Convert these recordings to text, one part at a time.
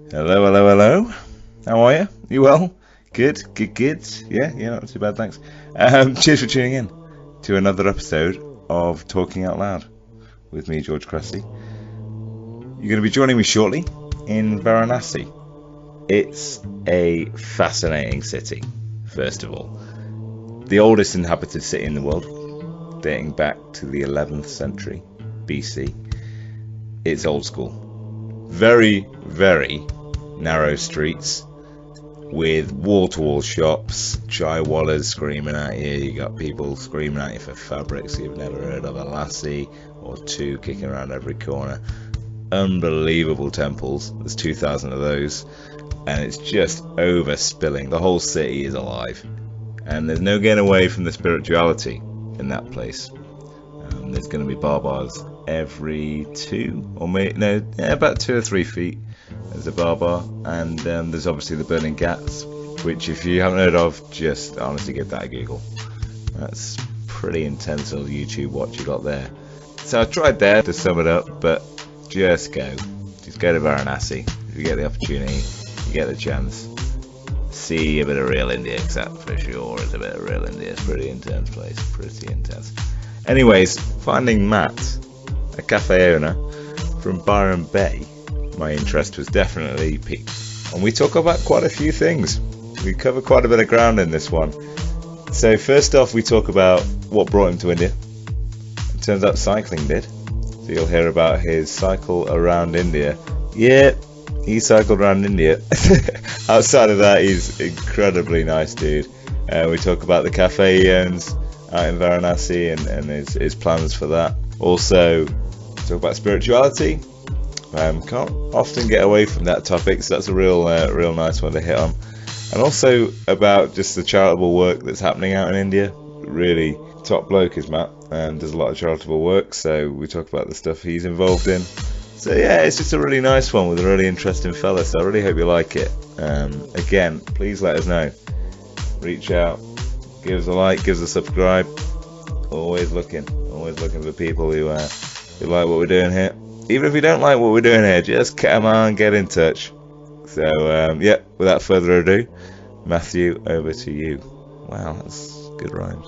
Hello, hello, hello. How are you? You well? Good, good, good. Yeah, not too bad, thanks. Cheers for tuning in to another episode of Talking Out Loud with me, George Cressy. You're going to be joining me shortly in Varanasi. It's a fascinating city, first of all. The oldest inhabited city in the world, dating back to the 11th century BC. It's old school. Very, very narrow streets with wall-to-wall shops, chai wallahs screaming at you. You got people screaming at you for fabrics you've never heard of, a lassie or two kicking around every corner. Unbelievable temples. There's 2,000 of those, and it's just overspilling. The whole city is alive, and there's no getting away from the spirituality in that place. There's going to be barbars every about 2 or 3 feet. There's a barbar, and there's obviously the burning ghats, which if you haven't heard of, just honestly give that a Google. That's pretty intense little YouTube watch you got there. So I tried there to sum it up, but just go to Varanasi if you get the opportunity, you get the chance. See a bit of real India, except for sure it's a bit of real India. It's a pretty intense place, pretty intense. Anyways, finding Matt, a cafe owner from Byron Bay, my interest was definitely piqued. And we talk about quite a few things. We cover quite a bit of ground in this one. So first off, we talk about what brought him to India. It turns out cycling did. So you'll hear about his cycle around India. Yeah, he cycled around India. Outside of that, he's an incredibly nice dude. We talk about the cafe he owns out in Varanasi and his plans for that. Also, talk about spirituality. Can't often get away from that topic, so that's a real nice one to hit on. And also about just the charitable work that's happening out in India. Really top bloke is Matt, and does a lot of charitable work, so we talk about the stuff he's involved in. So yeah, it's just a really nice one with a really interesting fella, so I really hope you like it. Again, please let us know. Reach out, give us a like, give us a subscribe. Always looking for people who like what we're doing here. Even if you don't like what we're doing here, just come on, get in touch. So yeah, without further ado, Matthew, over to you. Wow, that's good rhymes.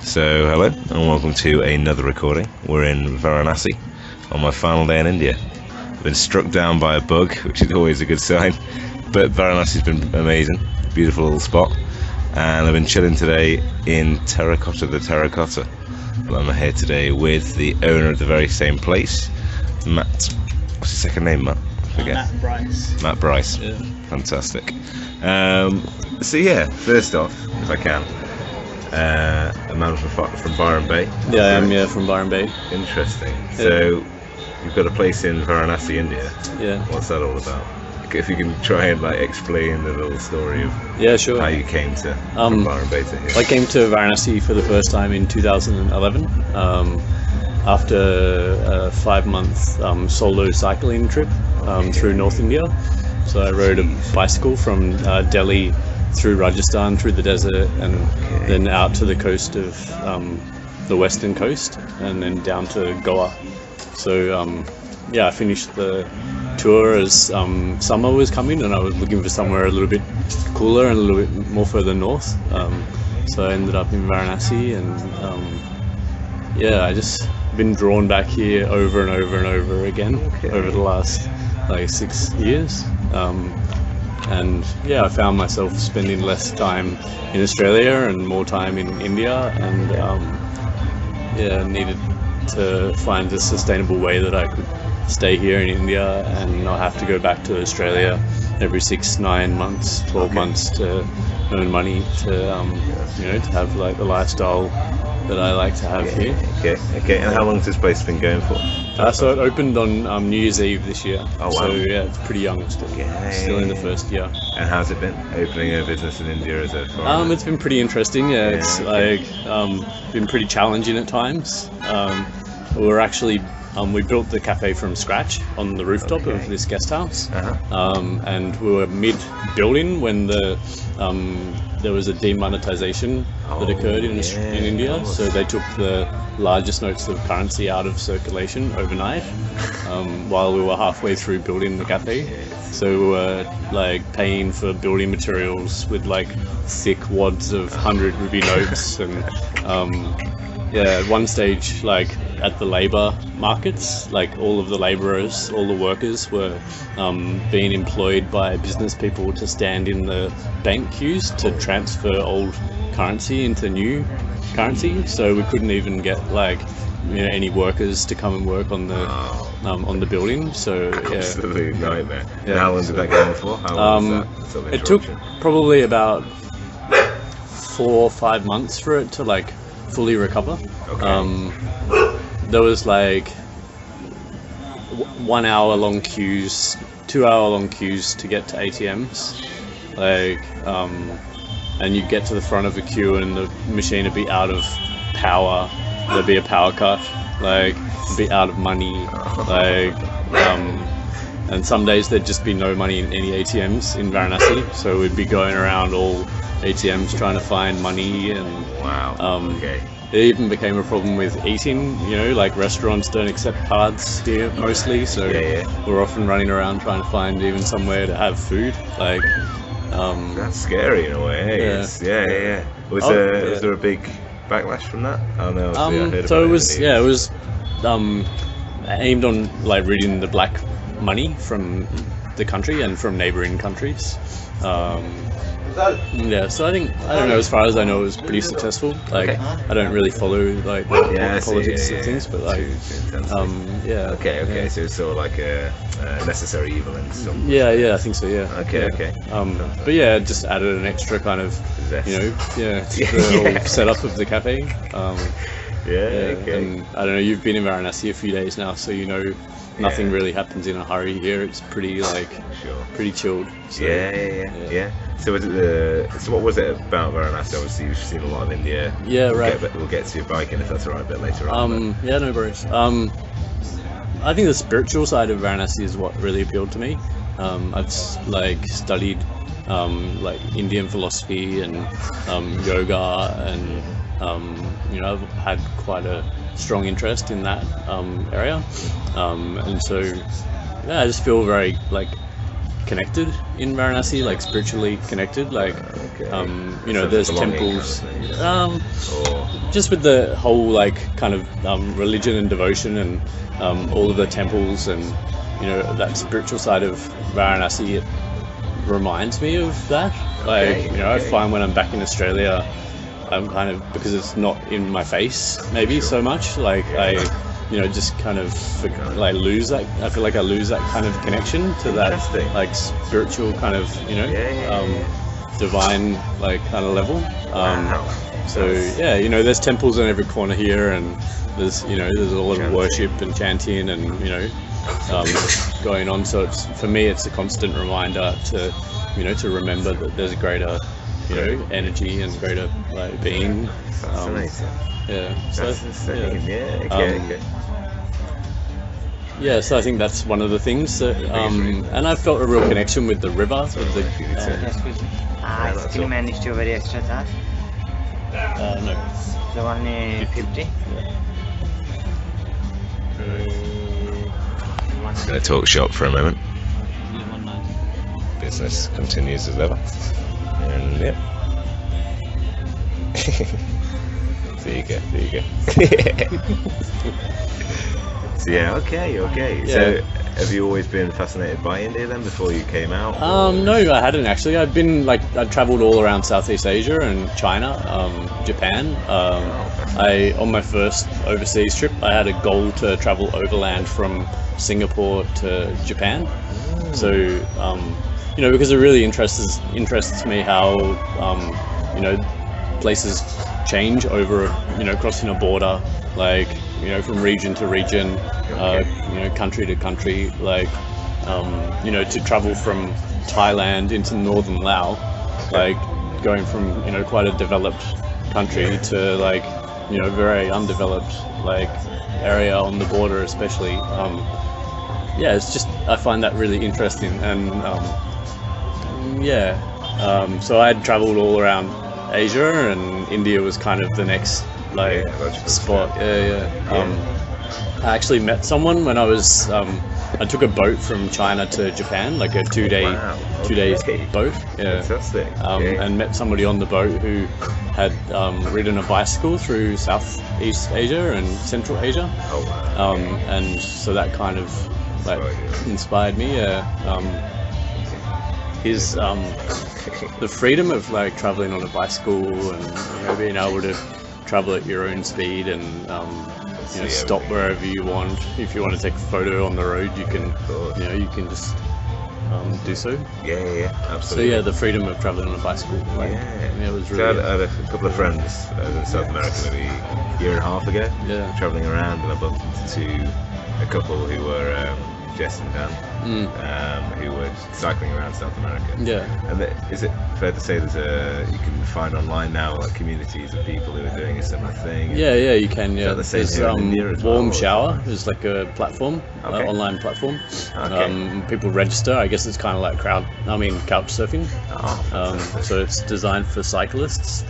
So hello and welcome to another recording. We're in Varanasi on my final day in India. I've been struck down by a bug, which is always a good sign, but Varanasi's been amazing, beautiful little spot, and I've been chilling today in Terracotta, the Terracotta. I'm here today with the owner of the very same place, Matt. What's his second name, Matt? I forget. Matt Brice. Matt Brice. Yeah. Fantastic. So yeah, first off, if I can, a man from Byron Bay. Yeah, I am, from Byron Bay. Interesting. Yeah. So you've got a place in Varanasi, India. Yeah. What's that all about? If you can try and explain the little story of Sure. how you came to from Byron Bay to here. I came to Varanasi for the first time in 2011 after a 5-month solo cycling trip through North India. So I rode a bicycle from Delhi through Rajasthan, through the desert, and then out to the coast of the western coast, and then down to Goa. So I finished the tour as summer was coming, and I was looking for somewhere a little bit cooler and a little bit more further north. So I ended up in Varanasi, and I just been drawn back here over and over and over again over the last 6 years. And I found myself spending less time in Australia and more time in India, and needed to find a sustainable way that I could stay here in India and not have to go back to Australia every 6, 9 months, 12 months to earn money to to have the lifestyle that I like to have here. Okay. And how long has this place been going for? So it opened on New Year's Eve this year. Oh wow. So it's pretty young still. Still in the first year. And how's it been opening a business in India as a foreigner? It's been pretty interesting. It's been pretty challenging at times. we're actually we built the cafe from scratch on the rooftop of this guest house, and we were mid-building when there was a demonetization that occurred in India. So they took the largest notes of currency out of circulation overnight while we were halfway through building the cafe. So we were like paying for building materials with like thick wads of 100 rupee notes, and at one stage, like at the labour markets, like all of the labourers, all the workers were being employed by business people to stand in the bank queues to transfer old currency into new currency. So we couldn't even get like any workers to come and work on the building. So absolute nightmare. And how long did that go on for? How long was that sort of it took interruption? probably about 4 or 5 months for it to like fully recover. There was like 1 hour long queues, 2 hour long queues to get to ATMs, like and you get to the front of a queue and the machine would be out of power, there'd be a power cut, like be out of money, like and some days there'd just be no money in any ATMs in Varanasi, so we'd be going around all ATMs trying to find money. And it even became a problem with eating, like restaurants don't accept cards here mostly, so we're often running around trying to find even somewhere to have food, like that's scary in a way. Was there a big backlash from that? Oh no, I heard so about it was aimed on like ridding the black money from the country and from neighboring countries. So I don't know, as far as I know, it was pretty successful. Like, I don't really follow like the politics of things, but like, So it's sort of like a necessary evil in some. Yeah, I think so. Yeah. Okay. But yeah, it just added an extra kind of, to the whole setup of the cafe. And I don't know, you've been in Varanasi a few days now, so nothing really happens in a hurry here. It's pretty pretty chilled. So, So what was it about Varanasi? Obviously you've seen a lot of India. Yeah, right. We'll get to your biking if that's alright a bit later on. No worries. I think the spiritual side of Varanasi is what really appealed to me. I've studied like Indian philosophy and yoga, and I've had quite a strong interest in that area, and so I just feel very like connected in Varanasi, like spiritually connected, like there's temples, just with the whole like kind of religion and devotion, and all of the temples, and that spiritual side of Varanasi, it reminds me of that. I find when I'm back in Australia, I'm kind of, because it's not in my face maybe so much, like I just kind of like lose that. I feel like I lose that kind of connection to that like spiritual kind of divine like kind of level. So there's temples in every corner here, and there's a lot of worship and chanting and going on. So for me it's a constant reminder to to remember that there's a greater energy and greater like being. So I think that's one of the things that, and I felt a real connection with the river. Can you manage to very extra charge? No. The only 50? Going to talk shop for a moment. Business continues as ever. And there you go. So okay. So have you always been fascinated by India then before you came out? No, I hadn't actually. I've travelled all around Southeast Asia and China, Japan. On my first overseas trip, I had a goal to travel overland from Singapore to Japan. So because it really interests me how places change over crossing a border, like from region to region, country to country, like to travel from Thailand into northern Laos, like going from quite a developed country to like, you know, very undeveloped like area on the border, especially. Yeah, it's just, I find that really interesting, and so I'd traveled all around Asia, and India was kind of the next like spot. I actually met someone when I was I took a boat from China to Japan, like a two-day boat. Yeah. Fantastic. And met somebody on the boat who had ridden a bicycle through Southeast Asia and Central Asia. Oh, wow. And so that kind of like inspired me. His the freedom of like traveling on a bicycle, and you know, being able to travel at your own speed, and you know, stop wherever you want. If you want to take a photo on the road, you can, you know, you can just do so. Yeah, absolutely. So yeah, the freedom of traveling on a bicycle. Like, it was really. So I had a couple of friends in South America maybe a year and a half ago. Yeah. Traveling around, and I bumped into a couple who were Jess and Dan, who were cycling around South America. Yeah. And is it fair to say you can find online now like communities of people who are doing a similar thing? Yeah, you can. Yeah. The same There's here in India as Warm well, Shower is like a platform, online platform. People register. I guess it's kind of like couch surfing. So it's designed for cyclists.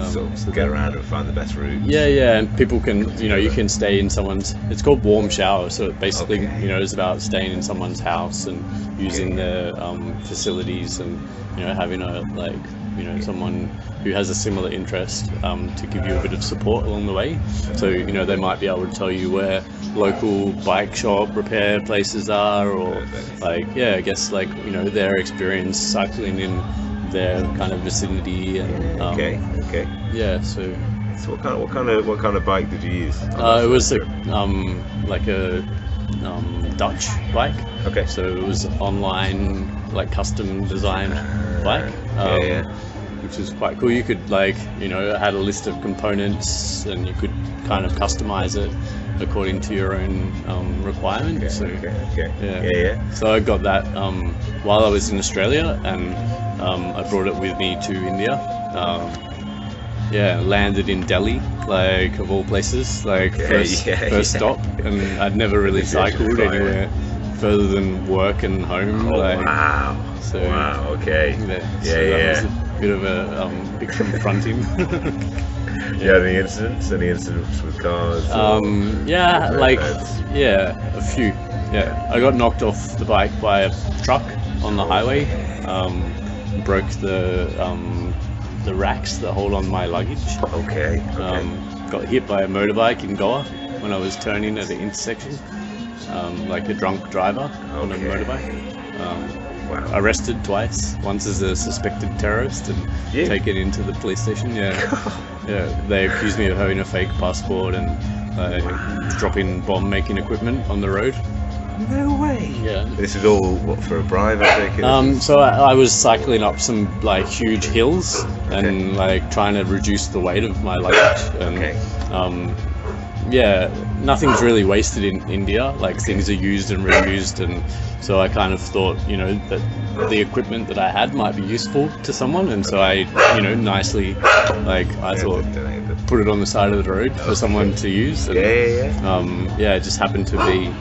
So get around and find the best route. Yeah, and people can, you know, you can stay in someone's. It's called Warm Shower, so it basically, you know, is about staying in someone's house and using their facilities, and you know, having someone who has a similar interest to give you a bit of support along the way. So you know, they might be able to tell you where local bike shop repair places are, or like I guess like, you know, their experience cycling in their kind of vicinity, and So what kind of bike did you use? It was like a Dutch bike. Okay. So it was online, like custom designed bike. Which is quite cool. You could like, you know, it had a list of components, and you could kind of customize it according to your own requirements. So I got that while I was in Australia, and I brought it with me to India. Landed in Delhi, like of all places, like first stop, and I'd never really cycled anywhere further than work and home. Wow. So that was a bit of a big confronting. Any incidents with cars? A few. I got knocked off the bike by a truck on the highway. Broke the racks that hold on my luggage. Got hit by a motorbike in Goa when I was turning at an intersection, like a drunk driver on a motorbike. Arrested twice, once as a suspected terrorist and taken into the police station. They accused me of having a fake passport and dropping bomb-making equipment on the road. No way. Yeah. This is all for a bribe, I think. So I was cycling up some like huge hills and like trying to reduce the weight of my luggage. And, nothing's really wasted in India. Like things are used and reused, and so I kind of thought, you know, that the equipment that I had might be useful to someone, and so I, you know, nicely, like I thought, put it on the side of the road for someone to use. And, it just happened to be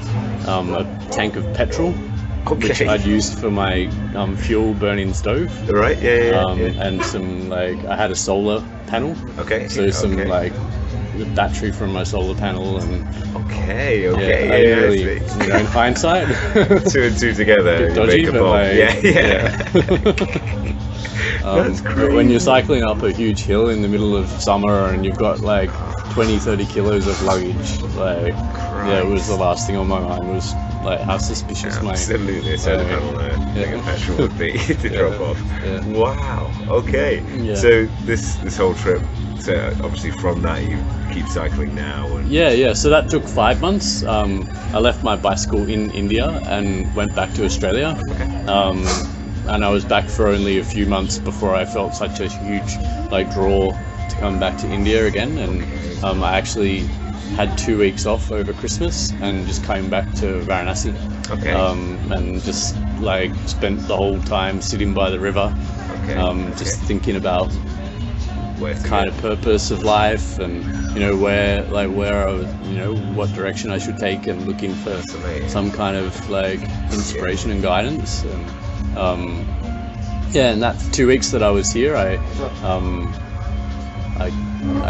a tank of petrol, which I'd used for my fuel burning stove. Right. And some I had a solar panel. Like the battery from my solar panel, and really, you know, in hindsight, 2 and 2 together, dodgy, you make a but bomb. That's crazy. But when you're cycling up a huge hill in the middle of summer and you've got like 20-30 kilos of luggage, like it was the last thing on my mind was like how suspicious my solar panel petrol would be to drop off. Wow. So this whole trip, so obviously from that you keep cycling now, and so that took 5 months. I left my bicycle in India and went back to Australia, and I was back for only a few months before I felt such a huge like draw to come back to India again. And I actually had 2 weeks off over Christmas and just came back to Varanasi, and just like spent the whole time sitting by the river, just thinking about kind of purpose of life, and where I was, what direction I should take, and looking for some kind of like inspiration and guidance. And in that 2 weeks that I was here, I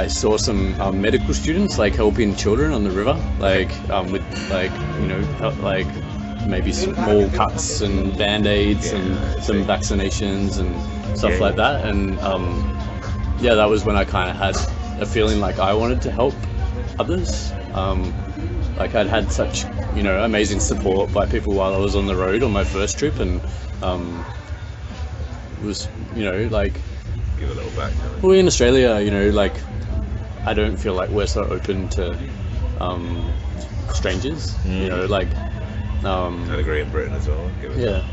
saw some medical students like helping children on the river, like with like maybe small cuts and band-aids and some vaccinations and stuff like that. And that was when I kind of had a feeling like I wanted to help others. Like I'd had such amazing support by people while I was on the road on my first trip, and was like give a little back. Well, in Australia, like I don't feel like we're so open to strangers. Like I'd agree in Britain as well.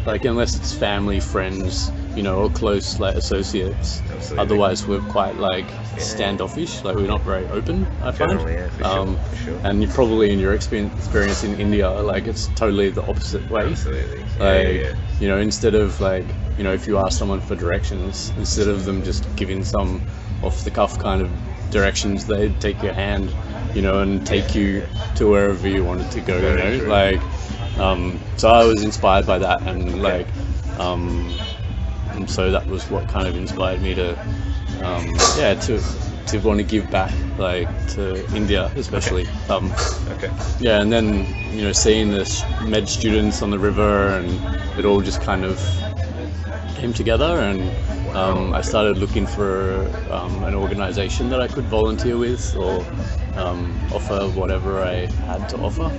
Like unless it's family, friends, or close like associates. Absolutely. Otherwise, we're quite like standoffish. Like we're not very open, I find. For sure. And you probably in your experience in India, like it's totally the opposite way. Absolutely. Like instead of like if you ask someone for directions, instead of them just giving some off the cuff kind of directions, they take your hand, and take you to wherever you wanted to go. Very true. Like. So I was inspired by that, and like, and so that was what kind of inspired me to want to give back, like to India especially. And then seeing the med students on the river, and it all just kind of came together, and I started looking for an organization that I could volunteer with or offer whatever I had to offer.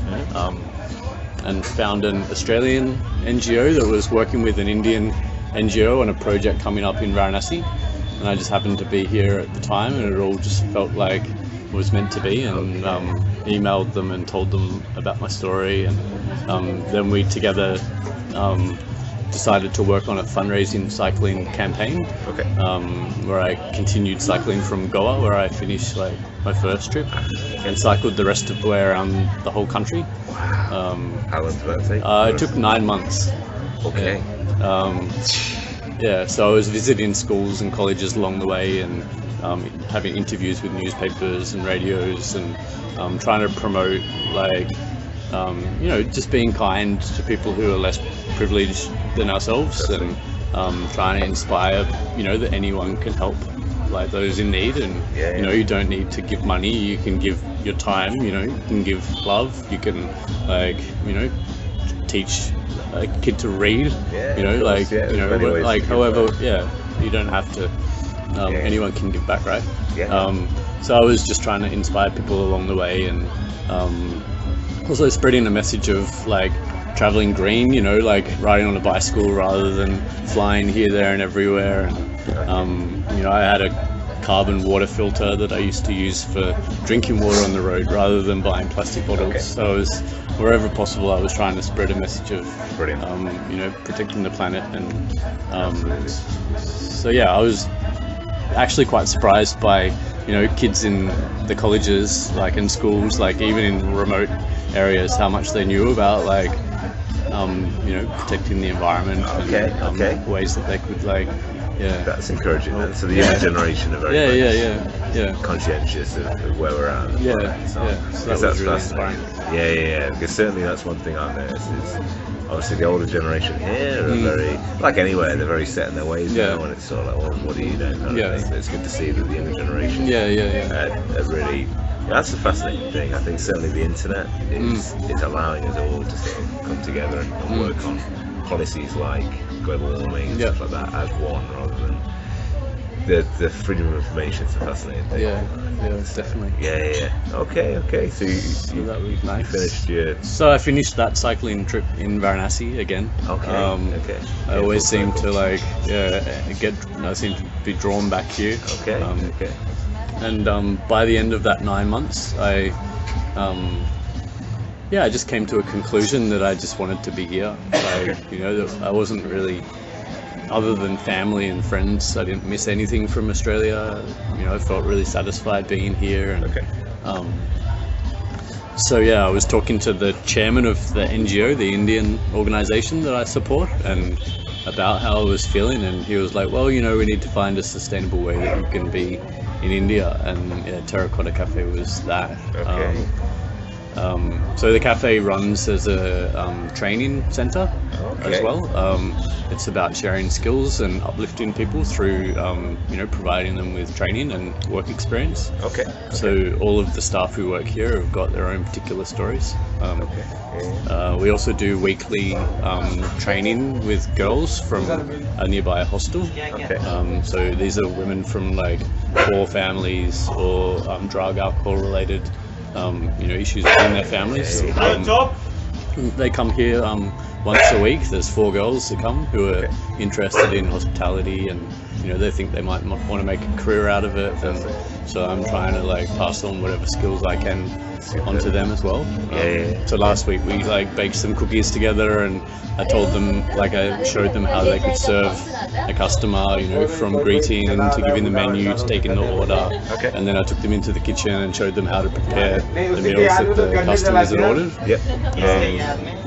And found an Australian NGO that was working with an Indian NGO on a project coming up in Varanasi, and I just happened to be here at the time, and it all just felt like it was meant to be, and emailed them and told them about my story, and then we together decided to work on a fundraising cycling campaign, where I continued cycling from Goa, where I finished like my first trip, and cycled the rest of the way around the whole country. How long did that take? It took 9 months. Okay. So I was visiting schools and colleges along the way, and having interviews with newspapers and radios, and trying to promote like just being kind to people who are less privileged than ourselves, and trying to inspire that anyone can help like those in need, and you don't need to give money, you can give your time, you can give love, you can like teach a kid to read, however you don't have to, anyone can give back, right? So I was just trying to inspire people along the way, and also spreading a message of like traveling green, like riding on a bicycle rather than flying here, there and everywhere. And I had a carbon water filter that I used to use for drinking water on the road rather than buying plastic bottles. So I was, wherever possible, I was trying to spread a message of protecting the planet. And I was actually quite surprised by kids in the colleges, like in schools, like even in remote areas, how much they knew about like protecting the environment, and ways that they could like that's encouraging. So the younger generation are very conscientious of where we're at. So that was really inspiring. Because certainly that's one thing I've noticed is obviously the older generation here are very, like anywhere, they're very set in their ways now, and it's sort of like, well, what do you know? Kind of thing. It's good to see that the younger generation are really. That's the fascinating thing. I think certainly the internet is allowing us all to sort of come together and work on policies like global warming and stuff like that as one, rather than the freedom of information. Is a fascinating thing. Definitely. Okay. So you that was nice. Finished your. So I finished that cycling trip in Varanasi again. I always seem to like I seem to be drawn back here. And by the end of that 9 months, I just came to a conclusion that I just wanted to be here. That I wasn't really, other than family and friends, I didn't miss anything from Australia. I felt really satisfied being here. And, I was talking to the chairman of the NGO, the Indian organization that I support, and about how I was feeling, and he was like, well, we need to find a sustainable way that you can be in India, and yeah, Terracotta Cafe was that. Okay. So the cafe runs as a training center as well. It's about sharing skills and uplifting people through, providing them with training and work experience. Okay. So all of the staff who work here have got their own particular stories. We also do weekly training with girls from a nearby hostel. Okay. So these are women from like poor families or drug, alcohol related issues within their families. They come here once a week. There's 4 girls that come who are interested in hospitality, and they think they might want to make a career out of it, and so I'm trying to like pass on whatever skills I can onto them as well. So last week we like baked some cookies together, and I told them, like I showed them how they could serve a customer, from greeting to giving the menu to taking the order. And then I took them into the kitchen and showed them how to prepare the meals that the customers had ordered.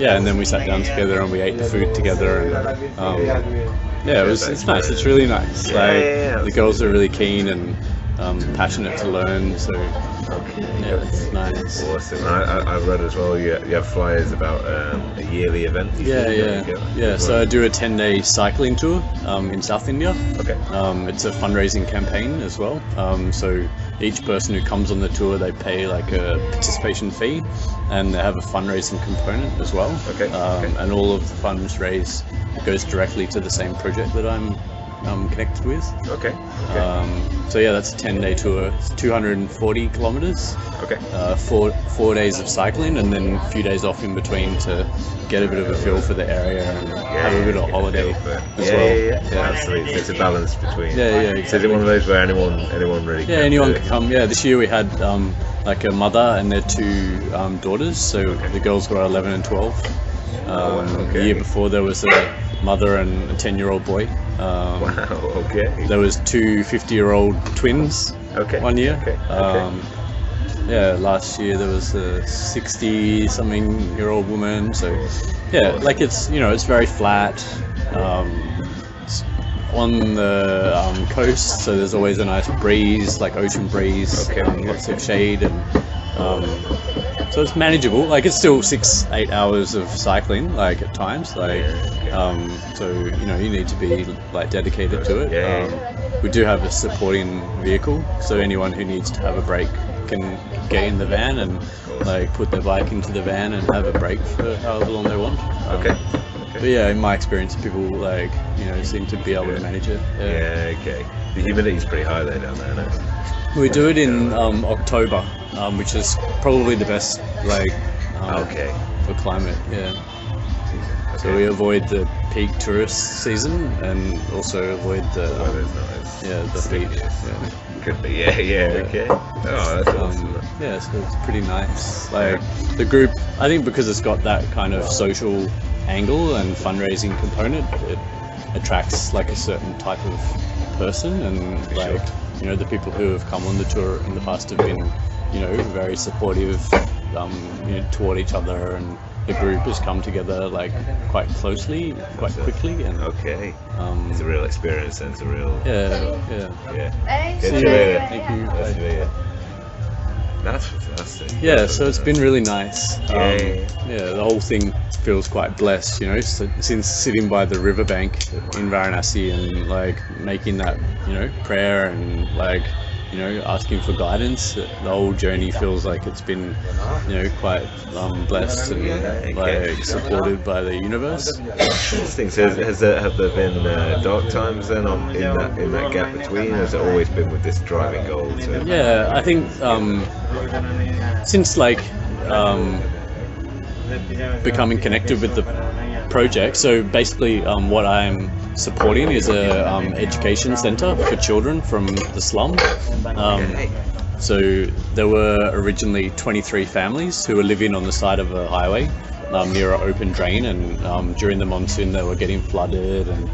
And then we sat down together and we ate the food together, and it's nice. It's really nice. The girls are really keen and passionate to learn, so it's nice. Awesome. I read as well, you have flyers about a yearly event. So I do a 10-day cycling tour in South India. It's a fundraising campaign as well. So each person who comes on the tour, they pay like a participation fee, and they have a fundraising component as well. And all of the funds raised goes directly to the same project that I'm connected with. That's a 10-day tour. It's 240 kilometers. 4 days of cycling, and then a few days off in between to get a bit of a feel for the area and have a bit of holiday as well. Absolutely. It's a balance between. Exactly. So is it one of those where anyone really can? Anyone can come. This year we had like a mother and their 2 daughters. So the girls were 11 and 12. The year before there was a mother and a 10-year-old boy. There was 2 50-year-old twins one year. Last year there was a 60-something-year-old woman. So it's very flat. It's on the coast, so there's always a nice breeze, like ocean breeze, lots of shade, and so it's manageable. Like it's still 6-8 hours of cycling, like at times. So you need to be like dedicated to it. We do have a supporting vehicle, so anyone who needs to have a break can get in the van and like put their bike into the van and have a break for however long they want. But in my experience, people seem to be able to manage it. The humidity's pretty high there down there, no? We do it in October, which is probably the best for climate. So we avoid the peak tourist season and also avoid the heat. Could be, okay. Oh, that's awesome. So it's pretty nice. Like the group, I think because it's got that kind of social angle and fundraising component, it attracts like a certain type of person, and the people who have come on the tour in the past have been very supportive toward each other, and the group has come together like quite closely, quite quickly, and it's a real experience, and it's a real Thank you. That's fantastic. So it's been really nice. The whole thing feels quite blessed, since sitting by the riverbank in Varanasi and like making that prayer and like asking for guidance. The whole journey feels like it's been quite blessed and like supported by the universe. Interesting. So have there been dark times then in that gap between? Has it always been with this driving goal? I think since like becoming connected with the project. So basically what I'm supporting is a education center for children from the slum. So there were originally 23 families who were living on the side of a highway near an open drain, and during the monsoon they were getting flooded, and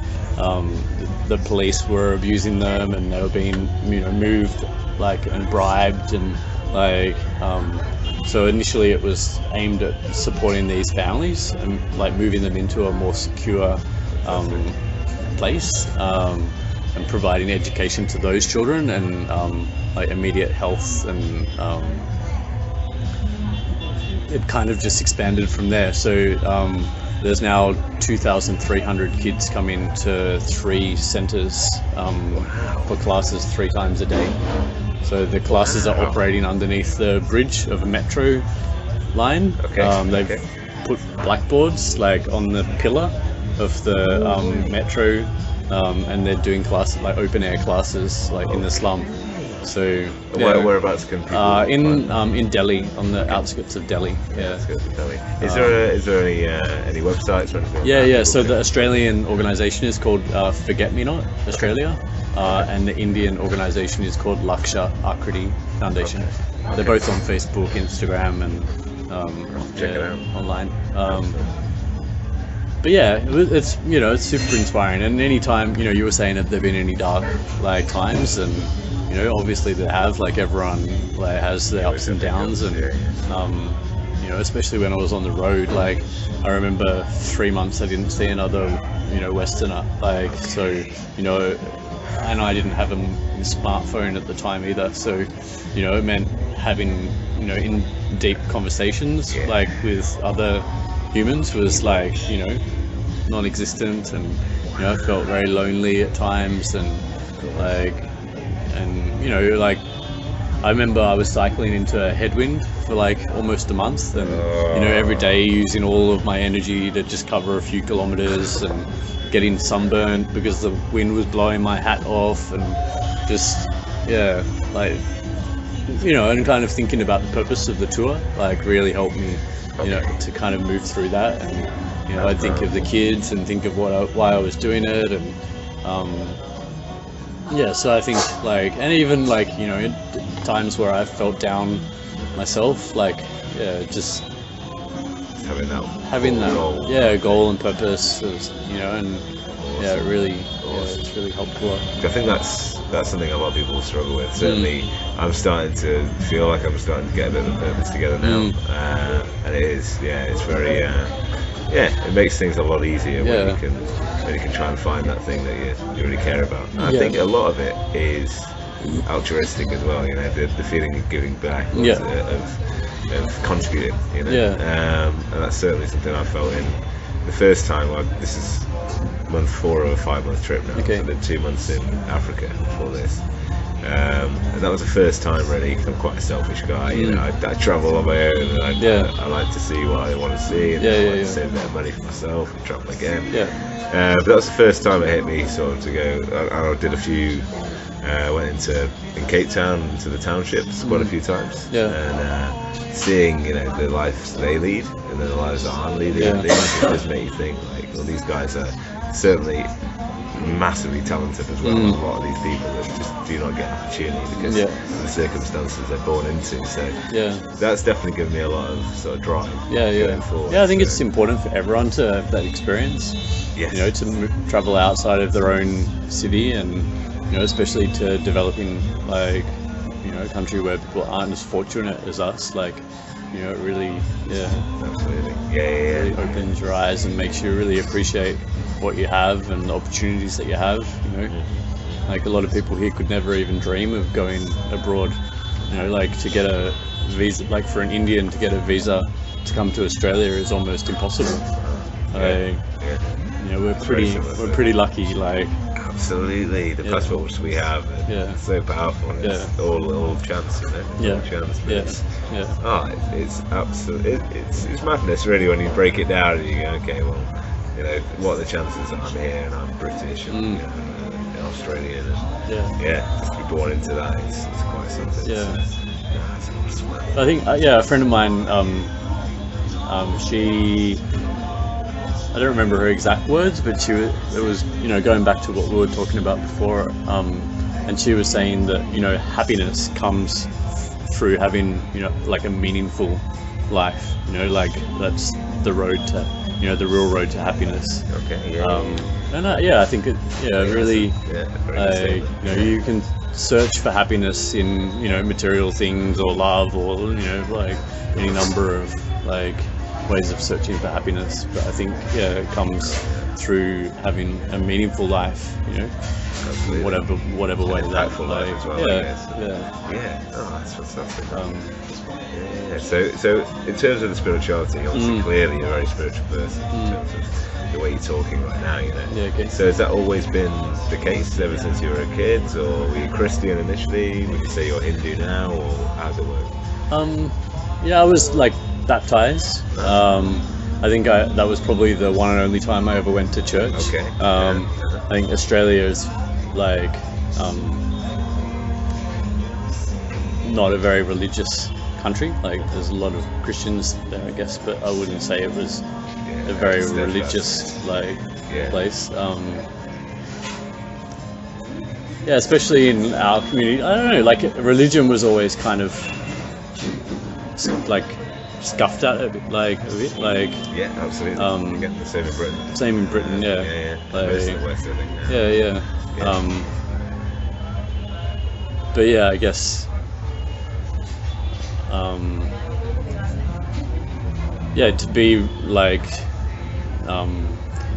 the police were abusing them, and they were being moved and bribed, and so initially it was aimed at supporting these families and like moving them into a more secure place. and providing education to those children, and like immediate health, and it kind of just expanded from there. So there's now 2,300 kids come into 3 centres for classes 3 times a day. So the classes are operating underneath the bridge of a metro line. They've put blackboards like on the pillar of the metro, and they're doing classes like open air classes like in the slum. So whereabouts can people in Delhi, on the outskirts of Delhi. Yeah. Outskirts of Delhi. Is there any websites or anything? Yeah. So the Australian organisation is called Forget Me Not Australia, and the Indian organisation is called Laksha Akriti Foundation. Okay. They're both on Facebook, Instagram, and check it out online. But yeah, it's it's super inspiring. And anytime you were saying that there've been any dark like times, and obviously they have, like everyone like has their ups and downs, and especially when I was on the road, like I remember 3 months I didn't see another Westerner, like, so and I didn't have a smartphone at the time either, so it meant having in deep conversations like with other humans was like non-existent, and I felt very lonely at times, and like like I remember I was cycling into a headwind for like almost a month, and every day using all of my energy to just cover a few kilometers, and getting sunburnt because the wind was blowing my hat off, and just and kind of thinking about the purpose of the tour like really helped me to kind of move through that, and I'd think of the kids and think of why I was doing it, and so I think like, and even like in times where I felt down myself, like just having that goal and purpose is, and it really it's really helpful. I think that's something a lot of people struggle with. Certainly I'm starting to feel like I'm starting to get a bit of a purpose together now, and it's very it makes things a lot easier when you can try and find that thing that you really care about. And I think a lot of it is altruistic as well, the feeling of giving back, of contributing, and that's certainly something I felt in the first time. This is month 4 of a 5-month trip now. So I did 2 months in Africa before this, and that was the first time really, 'cause I'm quite a selfish guy, I travel on my own, and I like to see what I want to see, and I like to save a bit of money for myself and travel again. But that was the first time it hit me sort of to go, I did a few, went in Cape Town, into the townships quite a few times, and seeing the lives they lead and the lives that I'm leading, it does make you think like, well, these guys are certainly massively talented as well. A lot of these people that just do not get an opportunity because of the circumstances they're born into, so that's definitely given me a lot of sort of drive going forward. I think it's important for everyone to have that experience, to travel outside of their own city, and especially to developing like a country where people aren't as fortunate as us, like it really absolutely really opens your eyes and makes you really appreciate what you have and the opportunities that you have. Like a lot of people here could never even dream of going abroad, like to get a visa, like for an Indian to get a visa to come to Australia is almost impossible. We're pretty lucky, like absolutely, the passports we have are so powerful, and it's all chance, all chance. It's absolutely, it's madness really when you break it down and you go, okay, well, what are the chances that I'm here and I'm British and Australian, and just to be born into that is quite something. I think a friend of mine, she, I don't remember her exact words, but it was going back to what we were talking about before, and she was saying that happiness comes through having like a meaningful life, like that's the road to the real road to happiness. And I think it really you can search for happiness in material things or love, or like any number of like ways of searching for happiness. But I think it comes through having a meaningful life, Absolutely. whatever way that Impactful life as well, I guess. Yeah. Oh, that's fantastic. Yeah. So in terms of the spirituality, obviously clearly you're a very spiritual person in terms of the way you're talking right now, Yeah, okay. So has that always been the case ever since you were a kid, or were you Christian initially? Would you say you're Hindu now, or how does it work? Yeah, I was like baptized. I think that was probably the one and only time I ever went to church. Okay. I think Australia is like not a very religious country. Like there's a lot of Christians there, I guess, but I wouldn't say it was a very religious place. Yeah, especially in our community. I don't know, like religion was always kind of like scuffed at a bit. Yeah, absolutely. You get the same in Britain. Same in Britain, yeah. Like, most of the West, I think. Yeah. But yeah, I guess. To be like,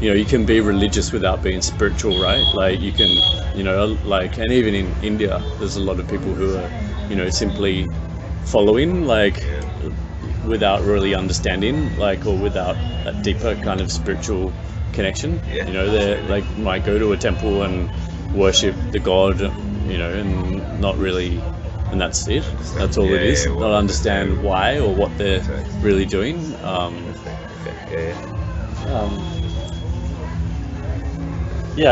you can be religious without being spiritual, right? Like you can, and even in India, there's a lot of people who are, simply following, without really understanding, or without that deeper kind of spiritual connection. They might go to a temple and worship the god, and not really, and that's it. That's all it is. Not understand why or what they're really doing.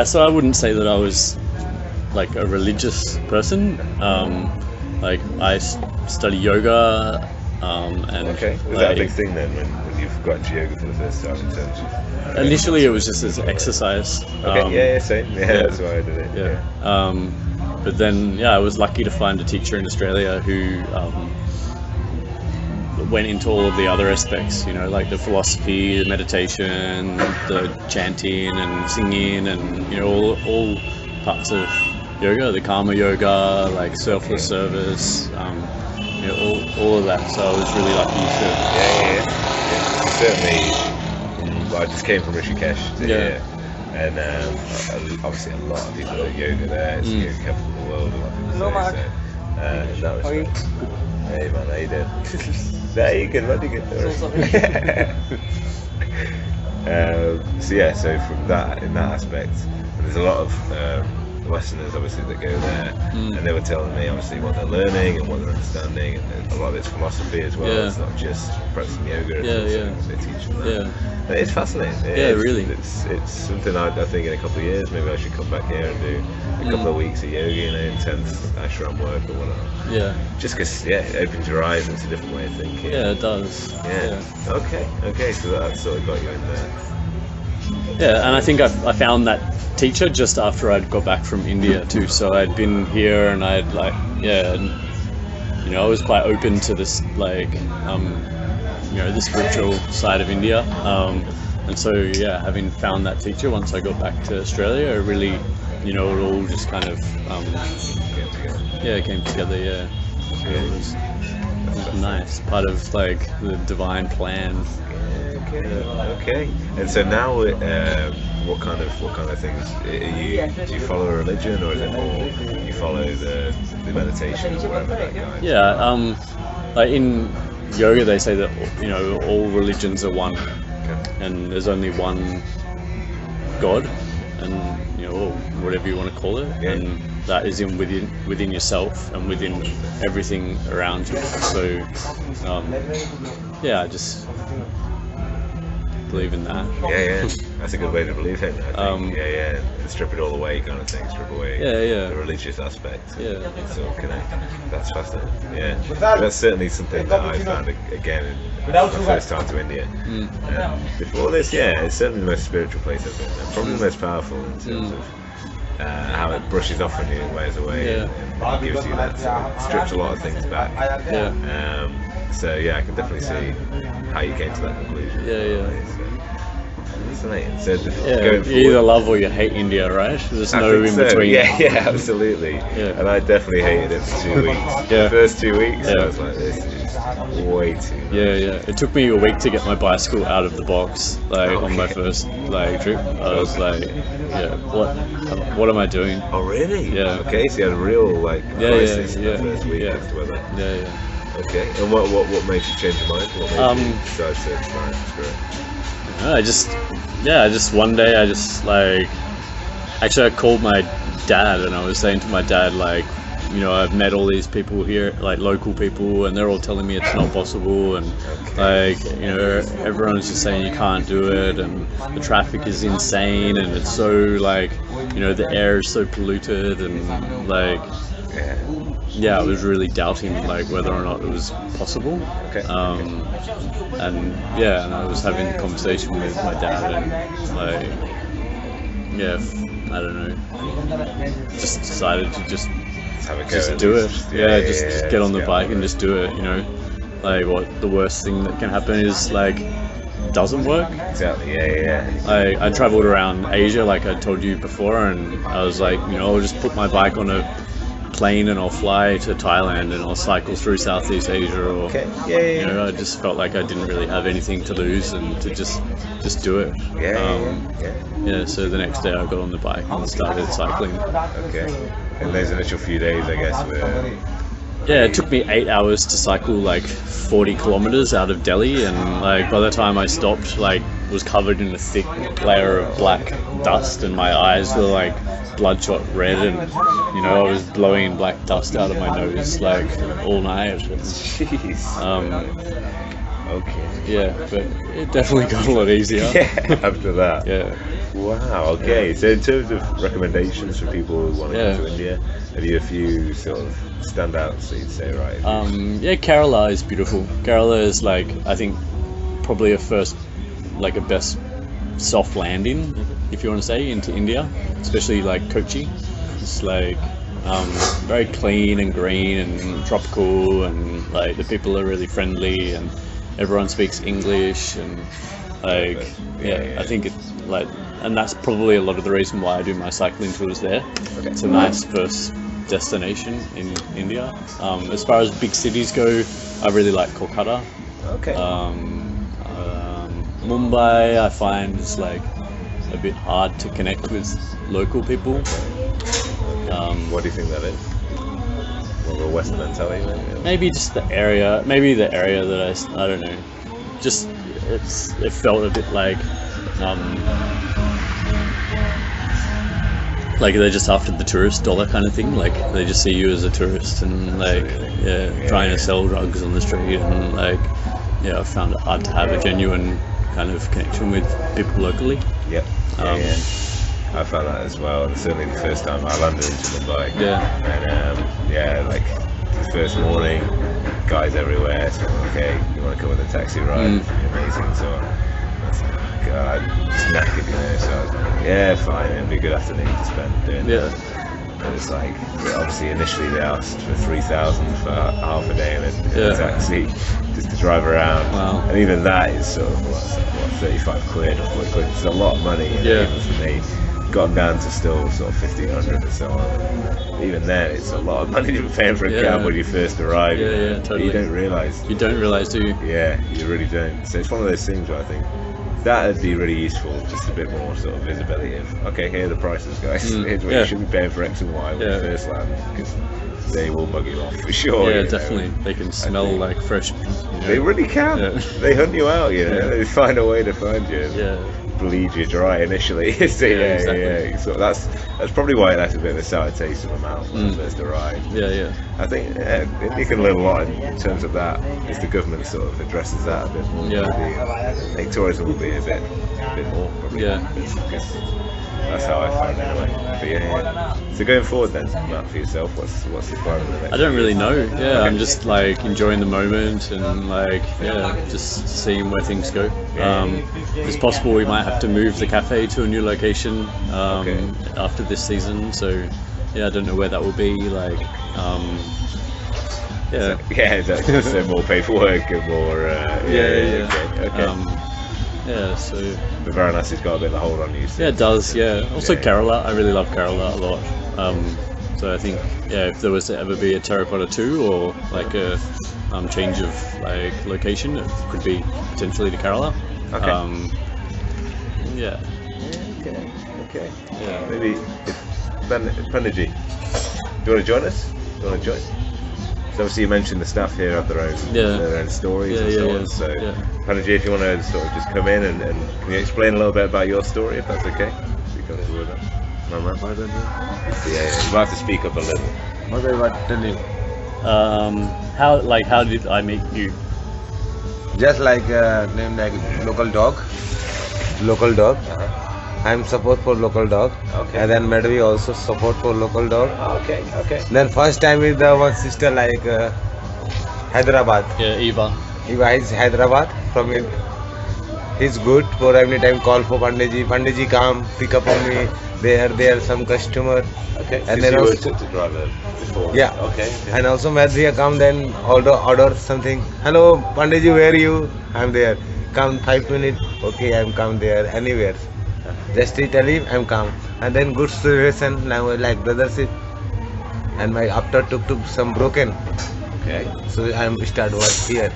So I wouldn't say that I was like a religious person. I study yoga. And was that a big thing then when you've got into yoga for the first time in terms of? Initially, it was just as exercise. Same. That's why I did it. But then, I was lucky to find a teacher in Australia who went into all of the other aspects, like the philosophy, the meditation, the chanting and singing, and all parts of yoga, the karma yoga, like selfless service, all of that. So I was really lucky to. Certainly, I just came from Rishikesh to here, and obviously a lot of people do yoga there. It's the yoga capital of the world. A lot of people say so. In that respect. Hey man, how you doing? There you good, you good. So from that, in that aspect, there's a lot of Westerners obviously that go there, and they were telling me obviously what they're learning and what they're understanding, and a lot of it's philosophy as well. It's not just practicing yoga. They teach them that. It's fascinating. Really. It's something I think in a couple of years maybe I should come back here and do a couple of weeks of yoga, intense ashram work or whatever. Just because it opens your eyes and it's a different way of thinking. Yeah, it does. Okay. So that sort of got you in there. Yeah, and I think I found that teacher just after I'd got back from India too. So I'd been here and I'd I was quite open to this the spiritual side of India. And so having found that teacher once I got back to Australia, it really, it all just kind of came together. It was nice, part of the divine plan. Okay. And so now, what kind of things do you follow a religion, or is it more you follow the meditation or whatever that guy? In yoga they say that all religions are one, and there's only one God, and or whatever you want to call it, and that is within yourself and within everything around you. So I just believe in that. That's a good way to believe in it, I think. Strip it all away kind of thing, strip away the religious aspect, so connect. That's fascinating. That's certainly something that I found again my first time to India. Before this, it's certainly the most spiritual place I've been, and probably the most powerful in terms of how it brushes off on you and wears away, and gives you that, strips a lot of things back. So I can definitely see how you came to that conclusion. fascinating. So Yeah, going you either forward, love or you hate India, right? There's I no think in so. between. Yeah, absolutely. Yeah. And I definitely hated it for 2 weeks. Yeah. The first 2 weeks, Yeah. I was like, this is way too much. Yeah. It took me a week to get my bicycle out of the box, like on my Okay. first trip. I was like, yeah, what am I doing? Oh, really? Yeah. Okay, so you had a real, like, Yeah, crisis in yeah, the first week yeah. as to whether... Yeah. Okay, and what made you change your mind? What made you decide to try and screw it? I just one day actually I called my dad and I was saying to my dad, like, you know, I've met all these people here, like local people, and they're all telling me it's not possible, and like, you know, everyone's just saying you can't do it, and the traffic is insane, and it's so, like, you know, the air is so polluted, and like, yeah, I was really doubting, like, whether or not it was possible. Okay. And I was having a conversation with my dad, and like, yeah, I don't know, just decided to just Have a go just at do it. least. Yeah, just get on the bike it. and just do it. You know, like, what the worst thing that can happen is, like, doesn't work. Exactly. Yeah. I traveled around Asia, like I told you before, and I was like, you know, I'll just put my bike on a plane and I'll fly to Thailand and I'll cycle through Southeast Asia, or Okay. you know, I just felt like I didn't really have anything to lose and to just do it. Yeah, so the next day I got on the bike and started cycling. Okay. And those initial few days, I guess, were... Yeah, it took me 8 hours to cycle like 40 kilometers out of Delhi, and like by the time I stopped, like, was covered in a thick layer of black dust, and my eyes were like bloodshot red, and you know, I was blowing black dust out of my nose like all night. Jeez. Okay. Yeah, but it definitely got a lot easier. Yeah, after that. Yeah. Wow, okay. So in terms of recommendations for people who want to Yeah. go to India, have you a few sort of standouts that you'd say, right? Yeah, Kerala is beautiful. Kerala is, like, I think probably a best soft landing, if you want to say, into India, especially like Kochi. It's like very clean and green and tropical, and like the people are really friendly, and everyone speaks English, and like, I think it's like, and that's probably a lot of the reason why I do my cycling tours there. Okay. It's a nice first destination in India. As far as big cities go, I really like Kolkata. Okay. Mumbai, I find, is like a bit hard to connect with local people. What do you think that is? More of a Western mentality, maybe? Maybe just the area. Maybe the area that I don't know. Just it felt a bit like they're just after the tourist dollar kind of thing. Like, they just see you as a tourist, and like, trying to sell drugs on the street, and like, I found it hard to have a genuine kind of connection with people locally. Yep. I found that as well. Certainly the first time I landed into Mumbai. And like the first morning, guys everywhere. So, okay, you want to come with a taxi ride? Amazing. So God, just knackered, you know. So I was like, yeah, fine. It'd be a good afternoon to spend doing that. And it's like, obviously initially they asked for 3,000 for half a day in a taxi just to drive around. Wow. And even that is sort of what, 35 quid or 40 quid. It's a lot of money. And even for me, got down to still sort of 1,500 or so on. Even then, it's a lot of money to be paying for a cab when you first arrive. Totally. You don't realise. You don't realise, do you? Yeah, you really don't. So it's one of those things where I think that would be really useful, just a bit more sort of visibility of, okay, here are the prices, guys. Here's what you should be paying for X and Y when you first land, because they will bug you off for sure. Yeah, definitely. They can smell like fresh. You know. They really can. Yeah. They hunt you out, you know. They find a way to find you. And bleed you dry initially. So, exactly. So that's probably why it left a bit of a sour taste in my mouth when I first arrived. I think India can learn a lot in terms of that, if the government sort of addresses that a bit more. I think tourism will be a bit more probably. Because that's how I find it anyway. But so going forward then, Matt, for yourself, what's the plan in the next I don't really know. Okay. I'm just like enjoying the moment, and like just seeing where things go. It's possible we might have to move the cafe to a new location after this season. So I don't know where that will be. Like so more paperwork and more. Yeah, so But Varanasi's got a bit of a hold on you. yeah, it does. Yeah. Also Yeah. Kerala, I really love Kerala a lot. So I think if there was to ever be a Terracotta 2 or like a change of like location, it could be potentially to Kerala. Okay. Yeah. Okay. Yeah. Maybe if Pandiji, do you want to join us? Do you want to join? So obviously you mentioned the staff here have their own stories and so on. So Pandiji, if you want to sort of just come in and can you explain a little bit about your story, if that's okay? Be comfortable with that. My man. Yeah, you might have to speak up a little. What I was telling, How did I meet you? just like name like local dog. I'm support for local dog. Okay. And then Madvi also support for local dog. Okay. Then first time with the one sister like Hyderabad. Yeah, Eva. Eva is Hyderabad from it. He's good for every time call for Pandiji. Pandiji come pick up on me. There some customer. Okay. And So then you were also, to driver before. yeah. Okay. And also Madhya come then order something. Hello Pandiji, where are you? I'm there. Come 5 minutes. Okay, I'm come there anywhere. Just tell him I'm come. And then good situation now like brothership. And my after took some broken. Okay. So I'm start work here.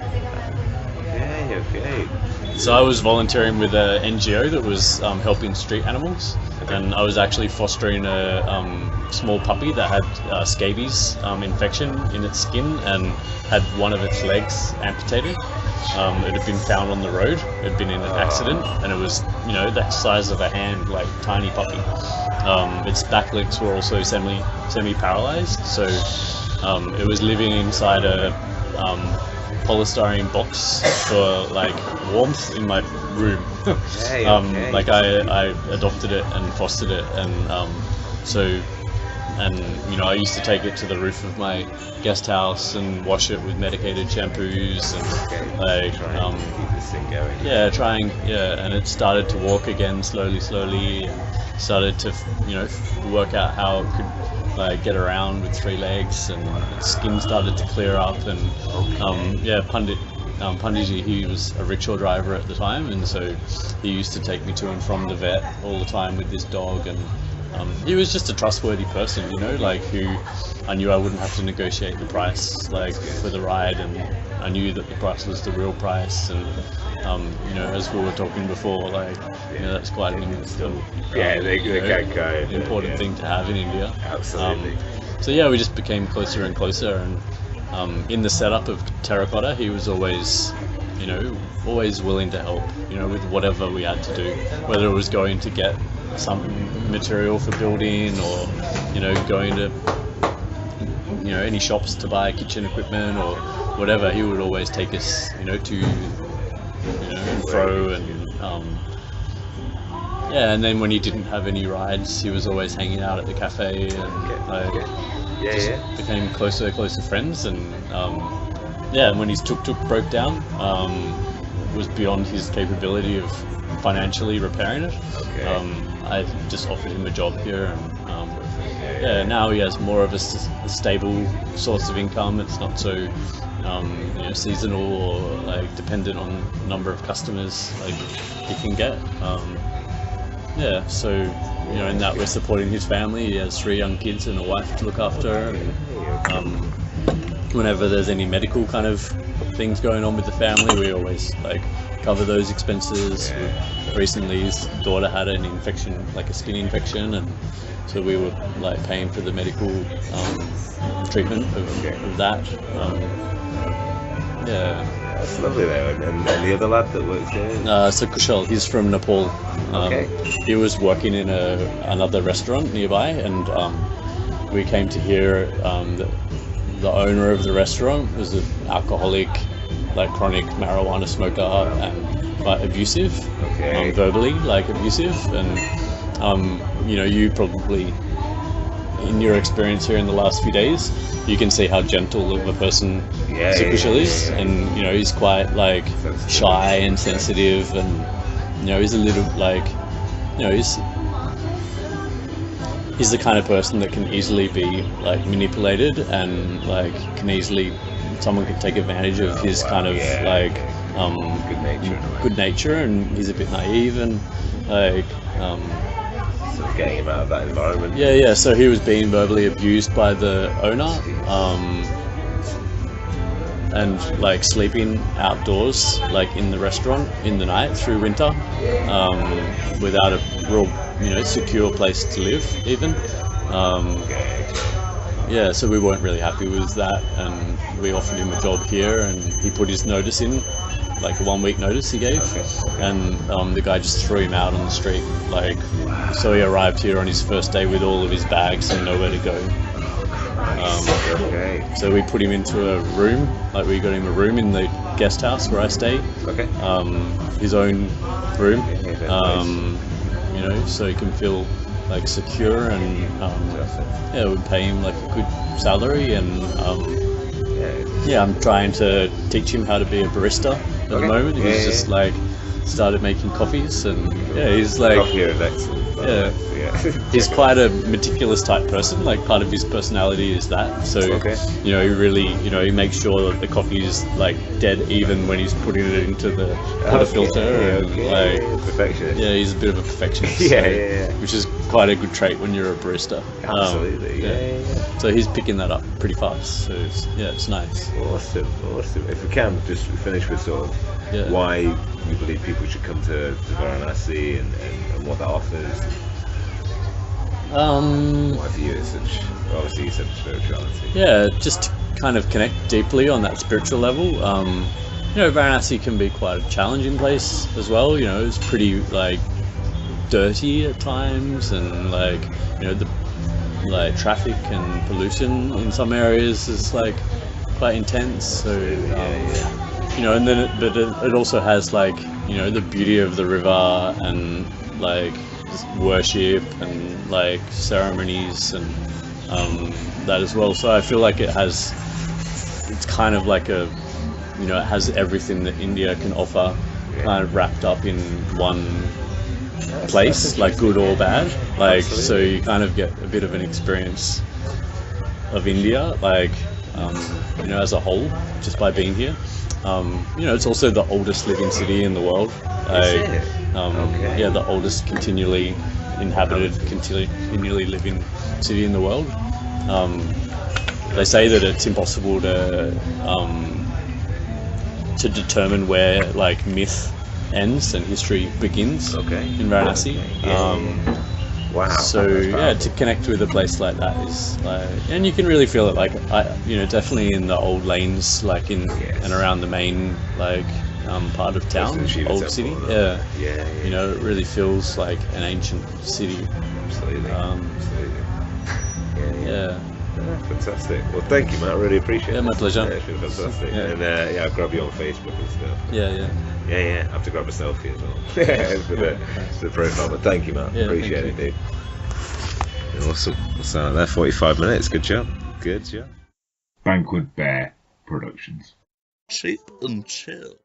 Okay. So I was volunteering with an NGO that was helping street animals, and I was actually fostering a small puppy that had scabies infection in its skin and had one of its legs amputated. It had been found on the road. It had been in an accident, and it was, the size of a hand, like tiny puppy. Its back legs were also semi-paralyzed, so it was living inside a polystyrene box for like warmth in my room. Like I adopted it and fostered it, and I used to take it to the roof of my guest house and wash it with medicated shampoos and like Keep this thing going. and it started to walk again slowly and started to work out how it could like get around with 3 legs, and its skin started to clear up, and Pandiji, he was a rickshaw driver at the time, and so he used to take me to and from the vet all the time with this dog, and he was just a trustworthy person, like who I knew I wouldn't have to negotiate the price like for the ride, and I knew that the price was the real price, and as we were talking before, like that's quite an important thing to have in India. Absolutely. So we just became closer and closer, and in the setup of Terracotta, he was always willing to help, with whatever we had to do, whether it was going to get some material for building, or going to any shops to buy kitchen equipment or whatever. He would always take us to and fro, and then when he didn't have any rides, he was always hanging out at the cafe, and became closer friends, and and when his tuk-tuk broke down, it was beyond his capability of financially repairing it. I just offered him a job here, and now he has more of a stable source of income. It's not so seasonal or like dependent on number of customers like he can get. So in that we're supporting his family. He has 3 young kids and a wife to look after, and whenever there's any medical kind of things going on with the family, we always like cover those expenses. Recently his daughter had an infection, like a skin infection, and so we were like paying for the medical treatment of that. That's lovely though. And the other lad that works there? So Kushal, he's from Nepal. He was working in another restaurant nearby, and we came to hear that the owner of the restaurant was an alcoholic, like chronic marijuana smoker, and quite abusive, verbally like abusive, and you probably, in your experience here in the last few days, you can see how gentle of a person Kushal is, and he's quite like shy and sensitive, and he's a little like he's the kind of person that can easily be like manipulated, and like someone can take advantage of his kind of like good nature, and he's a bit naive, and like Sort of getting him out of that environment. yeah. So he was being verbally abused by the owner, and like sleeping outdoors, like in the restaurant in the night through winter, without a real, secure place to live even. Yeah, so we weren't really happy with that, and we offered him a job here, and he put his notice in, like a 1 week notice he gave, and the guy just threw him out on the street. Like, so he arrived here on his first day with all of his bags and nowhere to go. So we put him into a room, like we got him a room in the guest house where I stay. His own room, so he can feel like secure, and yeah, we pay him like a good salary, and I'm trying to teach him how to be a barista at the moment. He's just like started making coffees, and he's like Coffee here is excellent. he's quite a meticulous type person. Like, part of his personality is that. So he really, he makes sure that the coffee is like dead even when he's putting it into the water filter, and like perfectionist. Yeah, he's a bit of a perfectionist. Which is quite a good trait when you're a barista. Absolutely. So he's picking that up pretty fast. So it's nice. Awesome. If we can just finish with sort of why you believe people should come to Varanasi, and what that offers. Why for you it's such, obviously you said spirituality. Yeah, just to kind of connect deeply on that spiritual level. Varanasi can be quite a challenging place as well. It's pretty like dirty at times, and like the like traffic and pollution in some areas is like quite intense. So and then it also has like the beauty of the river, and like worship and like ceremonies, and that as well. So I feel like it's kind of like it has everything that India can offer, kind of wrapped up in one place, like good or bad. Like, so you kind of get a bit of an experience of India, like as a whole, just by being here. It's also the oldest living city in the world. Like, the oldest continually inhabited, continually living city in the world. They say that it's impossible to determine where like myth ends and history begins in Varanasi. Wow. So to connect with a place like that is like, and you can really feel it, like definitely in the old lanes, like in and around the main like part of town, old city. It really feels like an ancient city. Absolutely. Yeah. Fantastic. Well, thank you, Matt. Really appreciate it. My pleasure. It's been fantastic. And I'll grab you on Facebook and stuff. Yeah. I have to grab a selfie as well for the profile. But thank you, Matt. Appreciate it, dude. Awesome. What's that there? 45 minutes. Good job. Banquet Bear Productions. Cheap and chill.